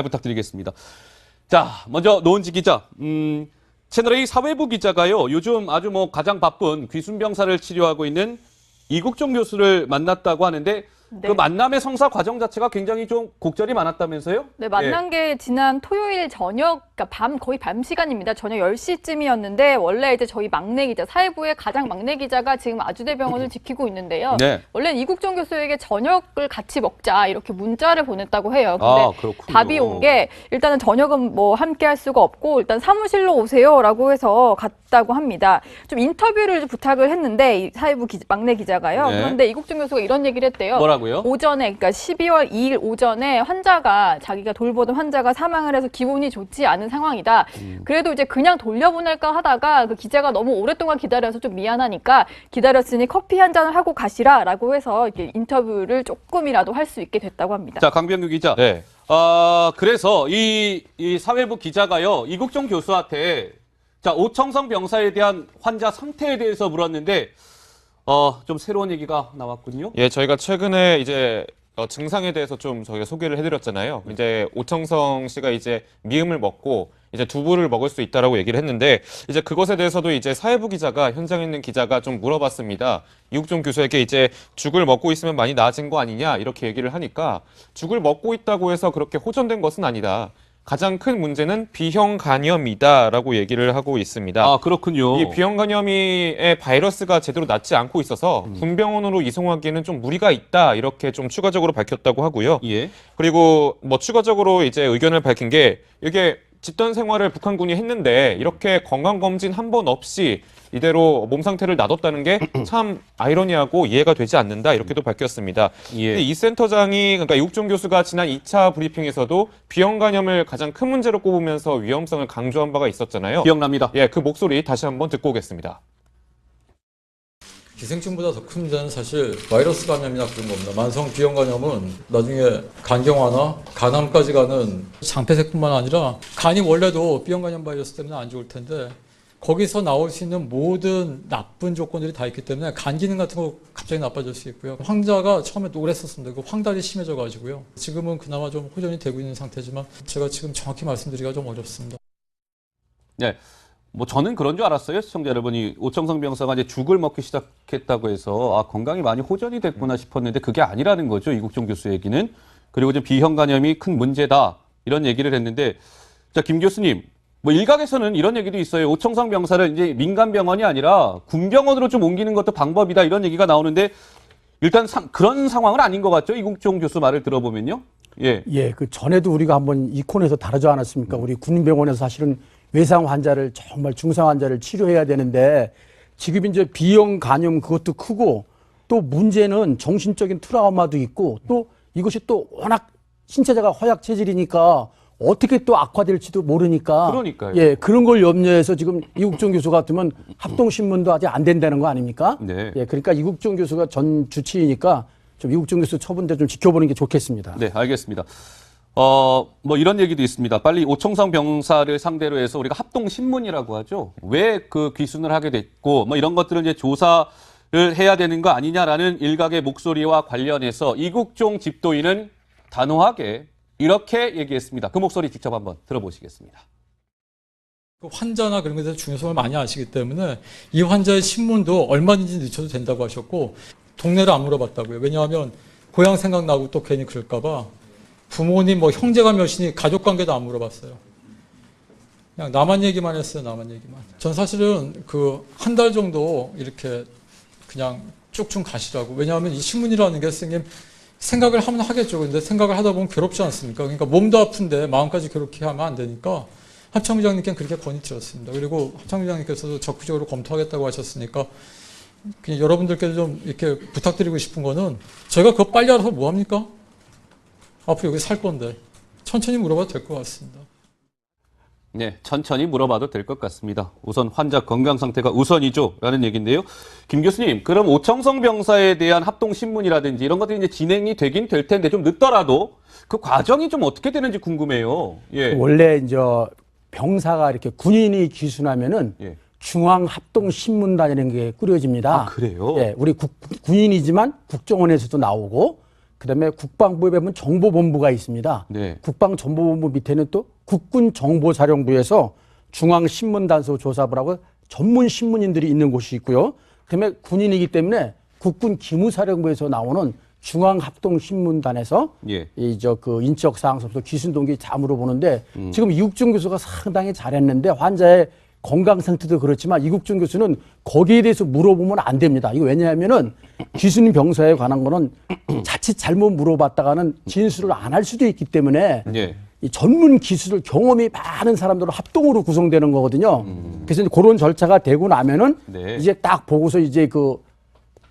부탁드리겠습니다. 자, 먼저 노은지 기자. 채널A 사회부 기자가요. 요즘 아주 가장 바쁜 귀순병사를 치료하고 있는 이국종 교수를 만났다고 하는데 네. 그 만남의 성사 과정 자체가 굉장히 좀 곡절이 많았다면서요? 네, 만난 게 지난 토요일 저녁, 그러니까 거의 밤 시간입니다. 저녁 10시쯤이었는데 원래 이제 저희 막내 기자, 사회부의 가장 막내 기자가 지금 아주대병원을 지키고 있는데요. 네. 원래는 이국종 교수에게 저녁을 같이 먹자 이렇게 문자를 보냈다고 해요. 근데 그렇군요. 답이 온 게 일단은 저녁은 뭐 함께 할 수가 없고 일단 사무실로 오세요라고 해서 갔다고 합니다. 좀 인터뷰를 좀 부탁을 했는데 이 사회부 막내 기자가요. 네. 그런데 이국종 교수가 이런 얘기를 했대요. 뭐라고요? 오전에, 그러니까 12월 2일 오전에 자기가 돌보던 환자가 사망을 해서 기분이 좋지 않은 상황이다. 그래도 이제 그냥 돌려보낼까 하다가 그 기자가 너무 오랫동안 기다려서 좀 미안하니까 기다렸으니 커피 한 잔을 하고 가시라라고 해서 이렇게 인터뷰를 조금이라도 할 수 있게 됐다고 합니다. 자, 강병규 기자. 네. 그래서 이 사회부 기자가요. 이국종 교수한테 자, 오청성 병사에 대한 환자 상태에 대해서 물었는데 좀 새로운 얘기가 나왔군요. 예, 저희가 최근에 이제 증상에 대해서 좀 저희가 소개를 해드렸잖아요. 이제 오청성 씨가 이제 미음을 먹고 이제 두부를 먹을 수 있다라고 얘기를 했는데 이제 그것에 대해서도 이제 사회부 기자가 현장에 있는 기자가 좀 물어봤습니다. 이국종 교수에게 이제 죽을 먹고 있으면 많이 나아진 거 아니냐 이렇게 얘기를 하니까 죽을 먹고 있다고 해서 그렇게 호전된 것은 아니다. 가장 큰 문제는 B형 간염이다라고 얘기를 하고 있습니다. 그렇군요. 이 B형 간염의 바이러스가 제대로 낫지 않고 있어서 군병원으로 이송하기에는 좀 무리가 있다 이렇게 좀 추가적으로 밝혔다고 하고요. 예. 그리고 뭐 추가적으로 이제 의견을 밝힌 게 이게 집단 생활을 북한군이 했는데 이렇게 건강검진 한 번 없이 이대로 몸 상태를 놔뒀다는 게 참 아이러니하고 이해가 되지 않는다 이렇게도 밝혔습니다. 예. 근데 이 센터장이 그러니까 이국종 교수가 지난 2차 브리핑에서도 B형 간염을 가장 큰 문제로 꼽으면서 위험성을 강조한 바가 있었잖아요. 기억납니다. 예, 그 목소리 다시 한번 듣고 오겠습니다. 기생충보다 더 큰 문제는 사실 바이러스 감염이나 그런 겁니다. 만성 B형 간염은 나중에 간경화나 간암까지 가는 장폐색뿐만 아니라 간이 원래도 B형 간염 바이러스 때문에 안 좋을 텐데 거기서 나올 수 있는 모든 나쁜 조건들이 다 있기 때문에 간 기능 같은 거 갑자기 나빠질 수 있고요. 환자가 처음에 노랬었습니다. 그 황달이 심해져 가지고요. 지금은 그나마 좀 호전이 되고 있는 상태지만 제가 지금 정확히 말씀드리기가 좀 어렵습니다. 네. 저는 그런 줄 알았어요. 시청자 여러분이 오청성 병사가 이제 죽을 먹기 시작했다고 해서 건강이 많이 호전이 됐구나 싶었는데 그게 아니라는 거죠. 이국종 교수 얘기는. 그리고 이제 B형 간염이 큰 문제다. 이런 얘기를 했는데 자, 김 교수님. 일각에서는 이런 얘기도 있어요. 오청성 병사를 이제 민간병원이 아니라 군병원으로 좀 옮기는 것도 방법이다. 이런 얘기가 나오는데 일단 그런 상황은 아닌 것 같죠. 이국종 교수 말을 들어보면요. 예. 예, 그 전에도 우리가 한번 이 코너에서 다루지 않았습니까? 우리 군병원에서 사실은 외상 환자를 정말 중상 환자를 치료해야 되는데 지금 이제 B형 간염 그것도 크고 또 문제는 정신적인 트라우마도 있고 또 이것이 또 워낙 신체자가 허약 체질이니까 어떻게 또 악화될지도 모르니까. 그러니까요. 예, 그런 걸 염려해서 지금 이국종 교수 같으면 합동신문도 아직 안 된다는 거 아닙니까? 네. 예, 그러니까 이국종 교수가 전 주치의니까 좀 이국종 교수 처분대 좀 지켜보는 게 좋겠습니다. 네, 알겠습니다. 이런 얘기도 있습니다. 빨리 오청성 병사를 상대로 해서 우리가 합동신문이라고 하죠. 왜 그 귀순을 하게 됐고, 이런 것들을 이제 조사를 해야 되는 거 아니냐라는 일각의 목소리와 관련해서 이국종 집도인은 단호하게 이렇게 얘기했습니다. 그 목소리 직접 한번 들어보시겠습니다. 환자나 그런 것에 대해서 중요성을 많이 아시기 때문에 이 환자의 신문도 얼마든지 늦춰도 된다고 하셨고 동네를 안 물어봤다고요. 왜냐하면 고향 생각나고 또 괜히 그럴까 봐 부모님 형제가 몇이니 가족관계도 안 물어봤어요. 그냥 나만 얘기만 했어요. 나만 얘기만. 전 사실은 그 한 달 정도 이렇게 그냥 쭉쭉 가시라고. 왜냐하면 이 신문이라는 게 선생님 생각을 하면 하겠죠. 근데 생각을 하다 보면 괴롭지 않습니까? 그러니까 몸도 아픈데 마음까지 그렇게 하면 안 되니까 합창부장님께는 그렇게 권유드렸습니다. 그리고 합창부장님께서도 적극적으로 검토하겠다고 하셨으니까 그냥 여러분들께도 좀 이렇게 부탁드리고 싶은 거는 저희가 그거 빨리 알아서 뭐 합니까? 앞으로 여기 살 건데 천천히 물어봐도 될 것 같습니다. 네, 천천히 물어봐도 될 것 같습니다. 우선 환자 건강 상태가 우선이죠. 라는 얘기인데요. 김 교수님, 그럼 오청성 병사에 대한 합동신문이라든지 이런 것들이 이제 진행이 되긴 될 텐데 좀 늦더라도 그 과정이 좀 어떻게 되는지 궁금해요. 예. 원래 이제 병사가 이렇게 군인이 귀순하면은 예. 중앙합동신문단이라는 게 꾸려집니다. 그래요? 예, 우리 군인이지만 국정원에서도 나오고 그다음에 국방부에 보면 정보본부가 있습니다. 네. 국방정보본부 밑에는 또 국군정보사령부에서 중앙신문단소 조사부라고 전문 신문인들이 있는 곳이 있고요. 그다음에 군인이기 때문에 국군기무사령부에서 나오는 중앙합동신문단에서 예. 그 인적 사항서부터 귀순 동기 다 물어보는데 지금 이국종 교수가 상당히 잘했는데 환자의 건강 상태도 그렇지만 이국종 교수는 거기에 대해서 물어보면 안 됩니다. 이거 왜냐하면은 귀순 병사에 관한 거는 자칫 잘못 물어봤다가는 진술을 안 할 수도 있기 때문에 예. 이 전문 기술을 경험이 많은 사람들로 합동으로 구성되는 거거든요. 그래서 이제 그런 절차가 되고 나면은 네. 이제 딱 보고서 이제 그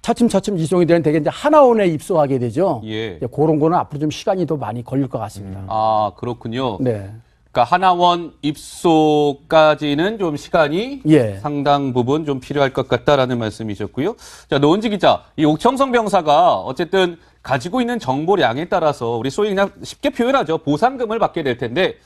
차츰차츰 이송이 되는 되게 이제 하나원에 입소하게 되죠. 예. 이제 그런 거는 앞으로 좀 시간이 더 많이 걸릴 것 같습니다. 아, 그렇군요. 네. 그러니까 하나원 입소까지는 좀 시간이 예. 상당 부분 좀 필요할 것 같다라는 말씀이셨고요. 자, 노은지 기자, 이 옥청성 병사가 어쨌든 가지고 있는 정보량에 따라서 우리 소위 그냥 쉽게 표현하죠. 보상금을 받게 될 텐데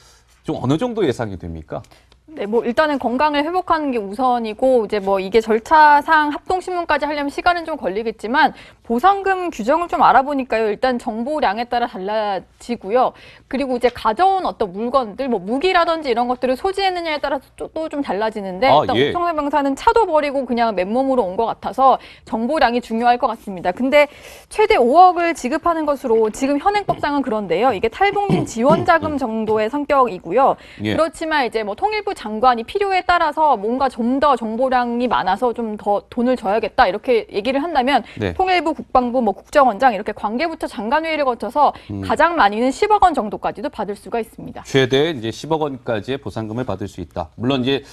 좀 어느 정도 예상이 됩니까? 네, 뭐 일단은 건강을 회복하는 게 우선이고 이제 뭐 이게 절차상 합동신문까지 하려면 시간은 좀 걸리겠지만 보상금 규정을 좀 알아보니까요. 일단 정보량에 따라 달라지고요. 그리고 이제 가져온 어떤 물건들, 뭐 무기라든지 이런 것들을 소지했느냐에 따라서 또 좀 달라지는데 아, 일단 예. 옥청성 병사는 차도 버리고 그냥 맨몸으로 온 것 같아서 정보량이 중요할 것 같습니다. 근데 최대 5억을 지급하는 것으로 지금 현행법상은 그런데요. 이게 탈북민 지원 자금 정도의 성격이고요. 예. 그렇지만 이제 뭐 통일부 장관이 필요에 따라서 뭔가 좀 더 정보량이 많아서 좀 더 돈을 줘야겠다 이렇게 얘기를 한다면 네. 통일부, 국방부, 뭐 국정원장 이렇게 관계부처 장관회의를 거쳐서 가장 많이는 10억 원 정도까지도 받을 수가 있습니다. 최대 이제 10억 원까지의 보상금을 받을 수 있다. 물론 이제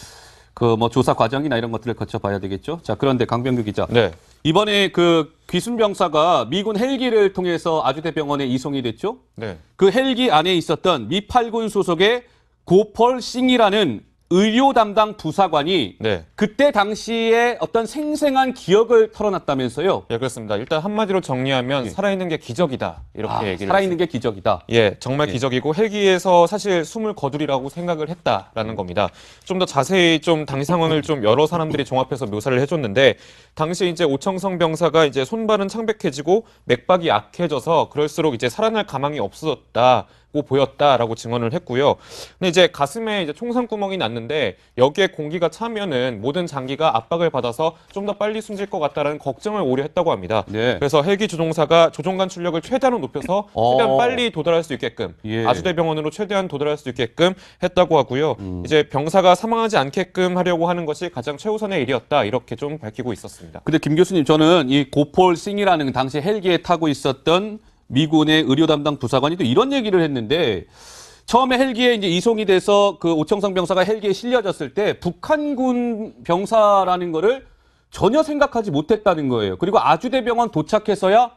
그 뭐 조사 과정이나 이런 것들을 거쳐 봐야 되겠죠. 자, 그런데 강병규 기자. 네. 이번에 그 귀순 병사가 미군 헬기를 통해서 아주대병원에 이송이 됐죠. 네. 그 헬기 안에 있었던 미 8군 소속의 고펄 싱이라는 의료 담당 부사관이 네. 그때 당시에 어떤 생생한 기억을 털어놨다면서요. 예, 그렇습니다. 일단 한마디로 정리하면 살아있는 게 기적이다. 이렇게 얘기를 살아있는 게 기적이다. 예, 정말 기적이고 헬기에서 사실 숨을 거두리라고 생각을 했다라는 겁니다. 좀 더 자세히 좀 당시 상황을 좀 여러 사람들이 종합해서 묘사를 해줬는데 당시 이제 오청성 병사가 이제 손발은 창백해지고 맥박이 약해져서 그럴수록 이제 살아날 가망이 없어졌다고 보였다라고 증언을 했고요. 근데 이제 가슴에 이제 총상구멍이 났는데 여기에 공기가 차면은 모든 장기가 압박을 받아서 좀 더 빨리 숨질 것 같다라는 걱정을 오려 했다고 합니다. 네. 그래서 헬기 조종사가 조종관 출력을 최대한으로 높여서 최대한 빨리 도달할 수 있게끔 예. 아주대병원으로 최대한 도달할 수 있게끔 했다고 하고요. 이제 병사가 사망하지 않게끔 하려고 하는 것이 가장 최우선의 일이었다 이렇게 좀 밝히고 있었습니다. 근데 김 교수님, 저는 이 고폴 싱이라는 당시 헬기에 타고 있었던 미군의 의료 담당 부사관이 또 이런 얘기를 했는데 처음에 헬기에 이제 이송이 돼서 그 오청성 병사가 헬기에 실려졌을 때 북한군 병사라는 거를 전혀 생각하지 못했다는 거예요. 그리고 아주대병원 도착해서야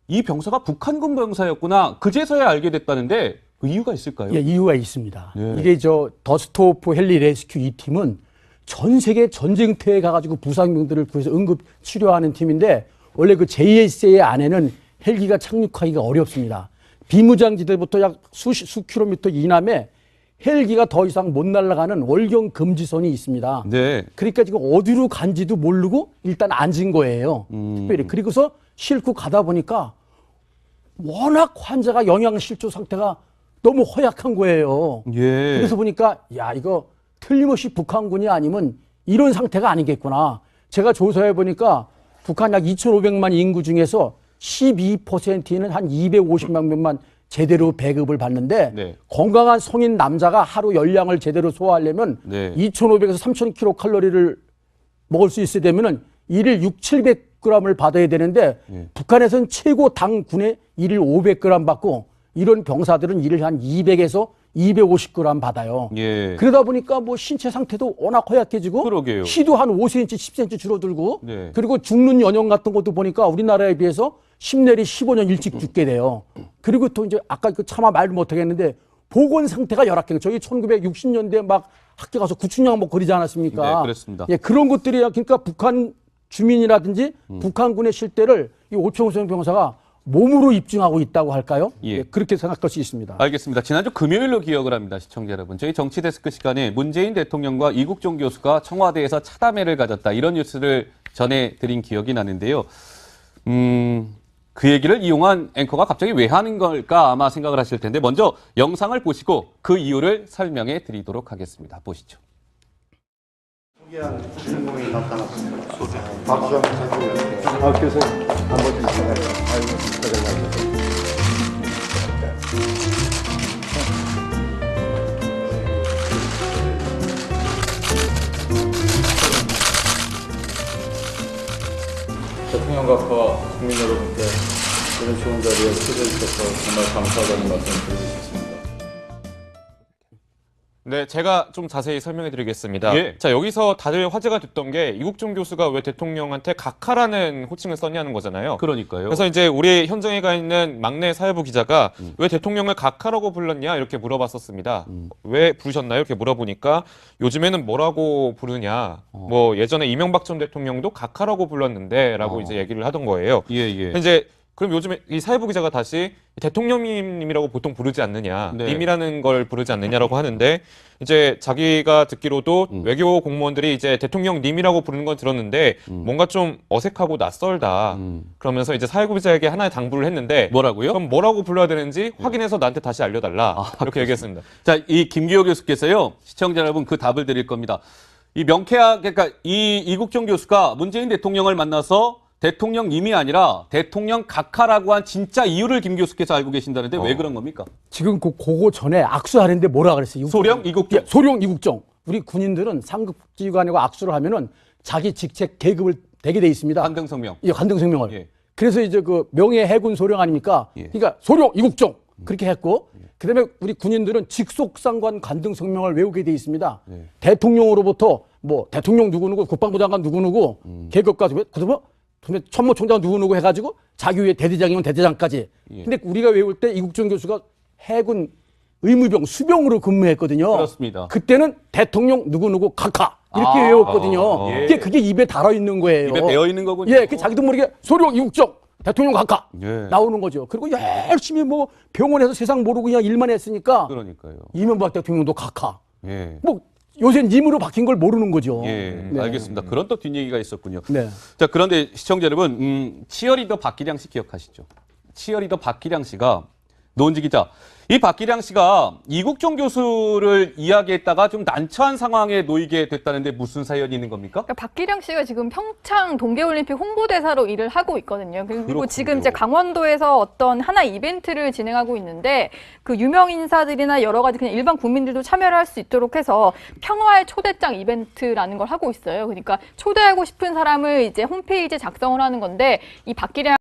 이 병사가 북한군 병사였구나. 그제서야 알게 됐다는데 그 이유가 있을까요? 예, 이유가 있습니다. 네. 이게 저 더스토프 헬리 레스큐 이 팀은 전 세계 전쟁터에 가가지고 부상병들을 구해서 응급 치료하는 팀인데 원래 그 JSA 안에는 헬기가 착륙하기가 어렵습니다. 비무장지대부터 약 수 킬로미터 이남에 헬기가 더 이상 못 날아가는 월경 금지선이 있습니다. 네. 그러니까 지금 어디로 간지도 모르고 일단 앉은 거예요. 특별히. 그리고서 싣고 가다 보니까 워낙 환자가 영양실조 상태가 너무 허약한 거예요. 예. 그래서 보니까 야 이거 틀림없이 북한군이 아니면 이런 상태가 아니겠구나. 제가 조사해 보니까 북한 약 2,500만 인구 중에서 12%는 한 250만 명만 제대로 배급을 받는데 네. 건강한 성인 남자가 하루 열량을 제대로 소화하려면 네. 2,500에서 3,000kcal 먹을 수 있어야 되면은 일일 600-700g을 받아야 되는데 북한에서는 최고 당군에 일일 500g 받고 이런 병사들은 일일 한 200에서 250g 받아요. 예. 그러다 보니까 뭐 신체 상태도 워낙 허약해지고 그러게요. 키도 한 5cm, 10cm 줄어들고 네. 그리고 죽는 연령 같은 것도 보니까 우리나라에 비해서 10내리 15년 일찍 죽게 돼요. 그리고 또 이제 아까 그 차마 말도 못하겠는데 보건 상태가 열악해. 저희 1960년대 막 학교 가서 구춘양 뭐 거리지 않았습니까? 네, 그렇습니다. 예, 그런 것들이 그러니까 북한 주민이라든지 북한군의 실태를 이 오청성 병사가 몸으로 입증하고 있다고 할까요? 예. 예, 그렇게 생각할 수 있습니다. 알겠습니다. 지난주 금요일로 기억을 합니다. 시청자 여러분. 저희 정치데스크 시간에 문재인 대통령과 이국종 교수가 청와대에서 차담회를 가졌다. 이런 뉴스를 전해드린 기억이 나는데요. 그 얘기를 이용한 앵커가 갑자기 왜 하는 걸까 아마 생각을 하실 텐데 먼저 영상을 보시고 그 이유를 설명해 드리도록 하겠습니다. 보시죠. 특이한 주인공이 나타났습니다. 박수영 대통령. 교수님 한번 주시면 대통령과 국민 여러분께 이런 좋은 자리에 초대해 주셔서 정말 감사하다는 말씀 드리고 싶습니다. 네, 제가 좀 자세히 설명해 드리겠습니다. 예. 자, 여기서 다들 화제가 됐던 게 이국종 교수가 왜 대통령한테 각하라는 호칭을 썼냐는 거잖아요. 그러니까요. 그래서 이제 우리 현장에 가 있는 막내 사회부 기자가 왜 대통령을 각하라고 불렀냐 이렇게 물어봤었습니다. 왜 부르셨나요? 이렇게 물어보니까 요즘에는 뭐라고 부르냐. 뭐 예전에 이명박 전 대통령도 각하라고 불렀는데라고 이제 얘기를 하던 거예요. 예, 예. 이제 그럼 요즘에 이 사회부 기자가 다시 대통령님이라고 보통 부르지 않느냐, 네. 님이라는 걸 부르지 않느냐라고 하는데 이제 자기가 듣기로도 외교 공무원들이 이제 대통령님이라고 부르는 건 들었는데 뭔가 좀 어색하고 낯설다. 그러면서 이제 사회부 기자에게 하나의 당부를 했는데 뭐라고요? 그럼 뭐라고 불러야 되는지 확인해서 나한테 다시 알려달라. 이렇게 그렇습니다. 얘기했습니다. 자, 이 김기호 교수께서요, 시청자 여러분 그 답을 드릴 겁니다. 이 명쾌하게, 그러니까 이 이국종 교수가 문재인 대통령을 만나서 대통령님이 아니라 대통령 각하라고 한 진짜 이유를 김 교수께서 알고 계신다는데 왜 그런 겁니까? 지금 그거 전에 악수하는데 뭐라 그랬어요? 소령 이국종. 예, 소령 이국종. 우리 군인들은 상급기관과 악수를 하면은 자기 직책 계급을 대게 돼 있습니다. 한등성명. 예, 간등성명을. 예. 그래서 이제 그 명예 해군 소령 아닙니까? 예. 그러니까 소령 이국종 그렇게 했고, 그다음에 우리 군인들은 직속상관 간등성명을 외우게 돼 있습니다. 예. 대통령으로부터 뭐 대통령 누구누구, 국방부 장관 누구누구, 계급까지 그다음에 참모총장 누구누구 해가지고 자기 위에 대대장이면 대대장까지. 예. 근데 우리가 외울 때 이국종 교수가 해군 의무병 수병으로 근무했거든요. 그렇습니다. 그때는 대통령 누구누구 각하 이렇게 외웠거든요. 예. 그게 입에 달아 있는 거예요. 입에 배어 있는 거군요. 예, 그 자기도 모르게 소령 이국종 대통령 각하 예. 나오는 거죠. 그리고 열심히 뭐 병원에서 세상 모르고 그냥 일만 했으니까 그러니까요. 이명박 대통령도 각하. 예. 뭐 요새 님으로 바뀐 걸 모르는 거죠. 예, 네. 알겠습니다. 그런 또 뒷얘기가 있었군요. 네. 자, 그런데 시청자 여러분, 치어리더 박기량 씨 기억하시죠? 치어리더 박기량 씨가 노은지 기자, 이 박기량 씨가 이국종 교수를 이야기했다가 좀 난처한 상황에 놓이게 됐다는데 무슨 사연이 있는 겁니까? 그러니까 박기량 씨가 지금 평창 동계올림픽 홍보대사로 일을 하고 있거든요. 그리고 그렇군요. 지금 이제 강원도에서 어떤 하나 이벤트를 진행하고 있는데 그 유명 인사들이나 여러 가지 그냥 일반 국민들도 참여를 할 수 있도록 해서 평화의 초대장 이벤트라는 걸 하고 있어요. 그러니까 초대하고 싶은 사람을 이제 홈페이지에 작성을 하는 건데 이 박기량